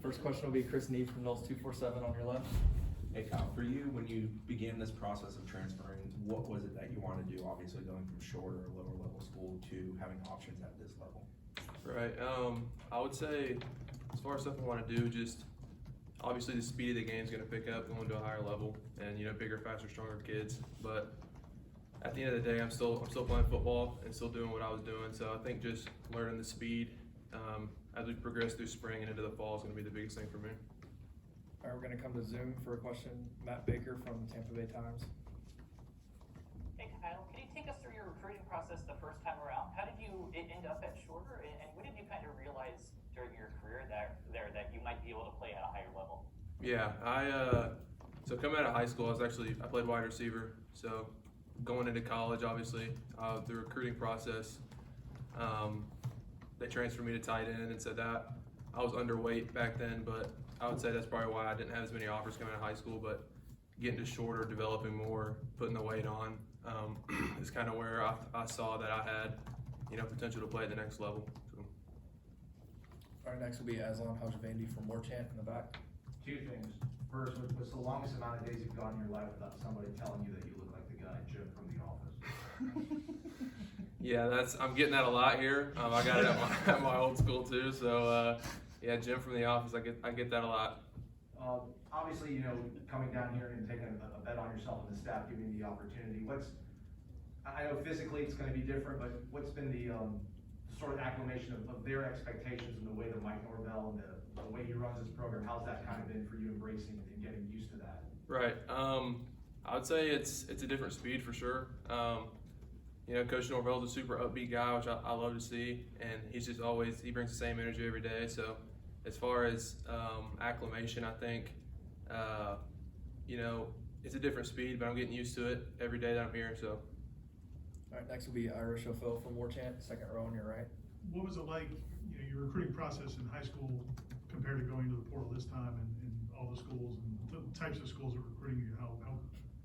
First question will be Chris Neef from Knowles 247 on your left. Hey Kyle, for you, when you began this process of transferring, what was it that you wanted to do? Obviously going from shorter or lower level school to having options at this level. Right. I would say as far as stuff I want to do, just obviously the speed of the game is going to pick up going to a higher level, and bigger, faster, stronger kids. But at the end of the day, I'm still playing football and still doing what I was doing. So I think just learning the speed as we progress through spring and into the fall is going to be the biggest thing for me. All right, we're going to come to Zoom for a question. Matt Baker from Tampa Bay Times. Hey Kyle, can you take us through your recruiting process the first time around? How did you end up at shorter, and when did you kind of realize during your career that you might be able to play at a higher level? Yeah, so coming out of high school, I played wide receiver. So going into college, obviously, the recruiting process, they transferred me to tight end and said that I was underweight back then, but I would say that's probably why I didn't have as many offers coming out of high school. But getting to shorter, developing more, putting the weight on is kind of where I saw that I had potential to play at the next level. So. All right, next will be Aslan Hajavandi from Warchant in the back. Two things. First, what's the longest amount of days you've gone in your life without somebody telling you that you look like the guy Jim from The Office? Yeah, I'm getting that a lot here. I got it at my old school too. So yeah, Jim from The Office, I get that a lot. Obviously, coming down here and taking a bet on yourself and the staff giving you the opportunity. I know physically it's going to be different, but what's been the sort of acclimation of their expectations and the way that Mike Norvell and the way he runs his program? How's that kind of been for you embracing and getting used to that? Right. I would say it's a different speed for sure. Coach Norvell's a super upbeat guy, which I love to see, and he brings the same energy every day. So as far as acclimation, I think, it's a different speed, but I'm getting used to it every day that I'm here. So. All right, next will be Irish O'Phil from Warchant, second row on your right. What was it like, your recruiting process in high school compared to going to the portal this time and all the schools and the types of schools that were recruiting you? How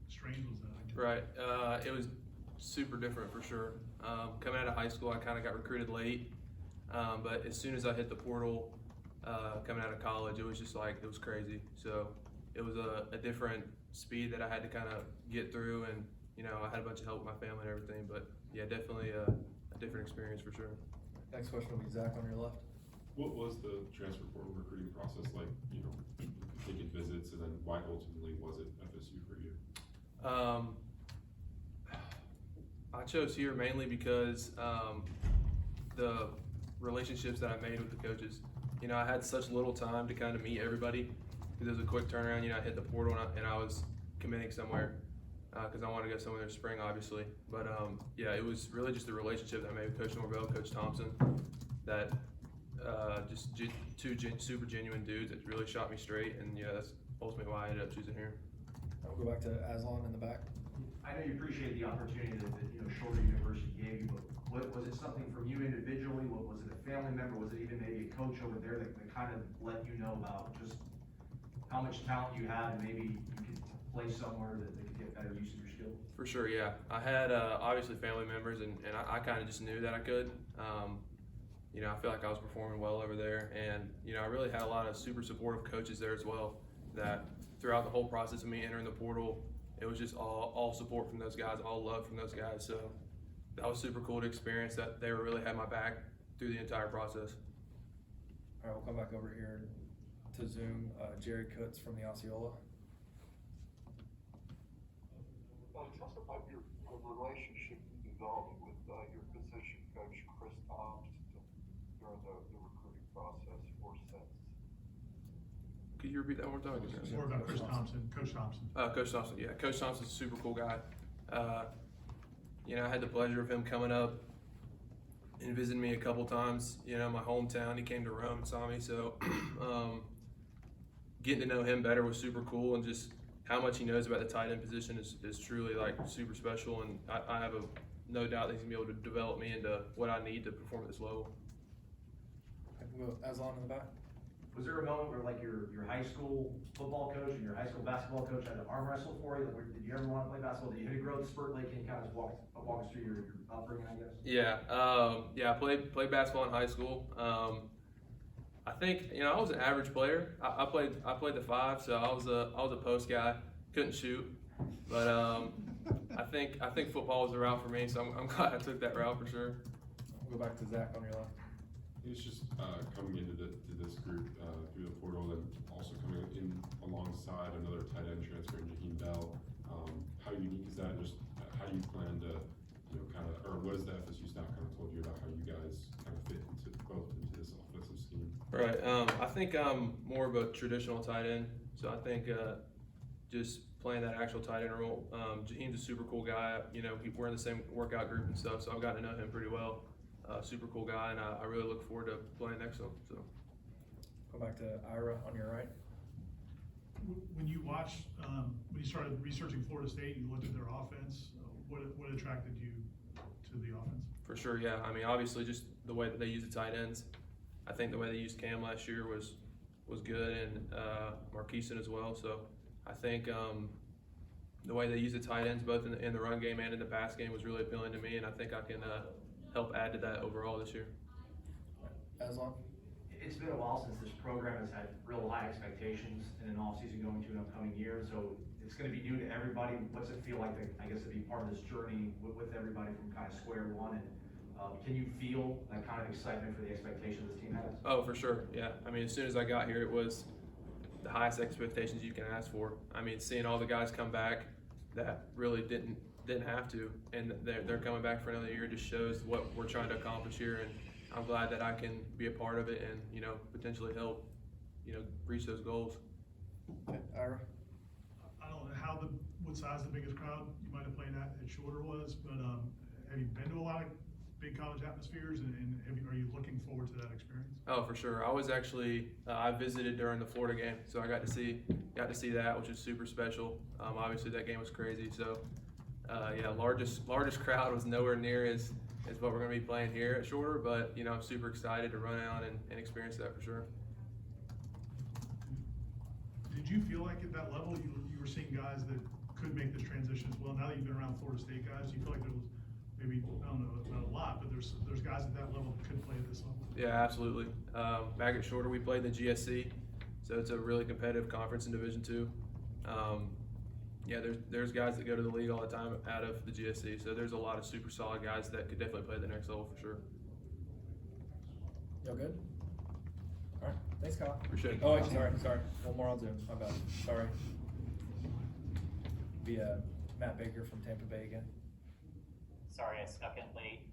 strange was that? I guess? Right. It was super different for sure. Coming out of high school, I kind of got recruited late, but as soon as I hit the portal, coming out of college, it was just it was crazy. So it was a different speed that I had to kind of get through, and I had a bunch of help with my family and everything, but yeah, definitely a different experience for sure. Next question will be Zach on your left. What was the transfer portal recruiting process like, taking visits, and then why ultimately was it FSU for you? I chose here mainly because the relationships that I made with the coaches. I had such little time to kind of meet everybody because it was a quick turnaround. I hit the portal and I was committing somewhere because I wanted to go somewhere this spring, obviously. But yeah, it was really just the relationship that I made with Coach Norvell, Coach Thompson, that just two super genuine dudes that really shot me straight, and that's ultimately why I ended up choosing here. I'll go back to Aslan in the back. I know you appreciate the opportunity that Shorter University gave you, but was it something from you individually? Was it a family member? Was it even maybe a coach over there that kind of let you know about just how much talent you had, and maybe you could play somewhere that they could get better use of your skills? For sure, yeah. I had obviously family members, and I kind of just knew that I could. I feel like I was performing well over there, and I really had a lot of super supportive coaches there as well. That throughout the whole process of me entering the portal, it was just all support from those guys, all love from those guys. So that was super cool to experience. That they really had my back through the entire process. All right, we'll come back over here to Zoom. Jerry Kutz from the Osceola. Tell us about your relationship you developed with your position coach, Chris Thompson, during the recruiting process for Sets. Could you repeat that one more time? More about Coach Thompson. Coach Thompson, yeah. Coach Thompson's a super cool guy. I had the pleasure of him coming up and visiting me a couple times. My hometown, he came to Rome and saw me. So getting to know him better was super cool, and just how much he knows about the tight end position is truly super special. And I have no doubt that he's gonna be able to develop me into what I need to perform at this level. We'll go Aslan in the back. Was there a moment where your high school football coach and your high school basketball coach had to arm wrestle for you? Did you ever want to play basketball? Did you hit a growth spurt? Can you kind of walk us through your upbringing, I guess? Yeah, I played basketball in high school. I think, you know, I was an average player. I played the 5, so I was a post guy. Couldn't shoot, but I think football was the route for me. So I'm glad I took that route for sure. We'll go back to Zach on your left. It's just coming into to this group through the portal, and also coming in alongside another tight end transfer, Jaheim Bell. How unique is that? Just how do you plan to, you know, kind of, or what has the FSU staff kind of told you about how you guys kind of fit into this offensive scheme? Right. I think I'm more of a traditional tight end, so I think just playing that actual tight end role. Jaheim's a super cool guy. You know, we're in the same workout group and stuff, so I've gotten to know him pretty well. Super cool guy, and I really look forward to playing next to him. So. Go back to Ira on your right. When you watched, when you started researching Florida State, you looked at their offense, what attracted you to the offense? For sure, yeah. I mean, obviously, just the way that they use the tight ends. I think the way they used Cam last year was good, and Marqueson as well. So I think the way they use the tight ends, both in the run game and in the pass game, was really appealing to me, and I think I can help add to that overall this year. Aslan? It's been a while since this program has had real high expectations in an offseason going to an upcoming year, so it's gonna be new to everybody. What's it feel like, I guess, to be part of this journey with everybody from kind of square one? And can you feel that kind of excitement for the expectations this team has? Oh, for sure, yeah. I mean, as soon as I got here, it was the highest expectations you can ask for. I mean, seeing all the guys come back that really didn't have to, and they're coming back for another year just shows what we're trying to accomplish here, and I'm glad that I can be a part of it and, you know, potentially help, you know, reach those goals. Okay, Ira? I don't know what size the biggest crowd you might have played at Shorter was, but have you been to a lot of big college atmospheres, and are you looking forward to that experience? Oh, for sure. I was actually I visited during the Florida game, so I got to see that, which is super special. Obviously that game was crazy. So yeah, largest crowd was nowhere near as what we're going to be playing here at Shorter, but you know, I'm super excited to run out and experience that for sure. Did you feel like at that level you were seeing guys that could make this transition as well? Now that you've been around Florida State guys, do you feel like there was maybe, I don't know, not a lot, but there's guys at that level that could play at this level? Yeah, absolutely. Back at Shorter, we played the GSC, so it's a really competitive conference in Division II. Yeah, there's guys that go to the league all the time out of the GSC, so there's a lot of super solid guys that could definitely play at the next level for sure. Y'all good? All right, thanks, Kyle. Appreciate it. Oh, wait, sorry. One more on Zoom, my bad, sorry. Be Matt Baker from Tampa Bay again. Sorry, I snuck in late.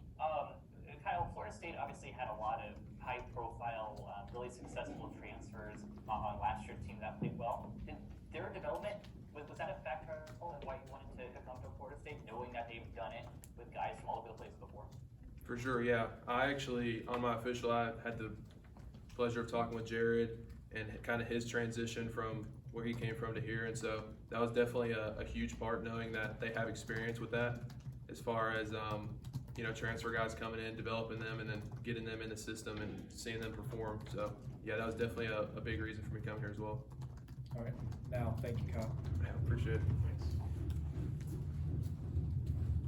Kyle, Florida State obviously had a lot of high-profile, really successful transfers on last year's team that played well. Did their development, was that a factor in why you wanted to come to Florida State, knowing that they've done it with guys from all over the place before? For sure, yeah. I actually, on my official, I had the pleasure of talking with Jared and kind of his transition from where he came from to here, and so that was definitely a huge part, knowing that they have experience with that as far as you know, transfer guys coming in, developing them, and then getting them in the system and seeing them perform. So yeah, that was definitely a big reason for me coming here as well. All right, now, thank you, Kyle. Yeah, appreciate it. Thanks.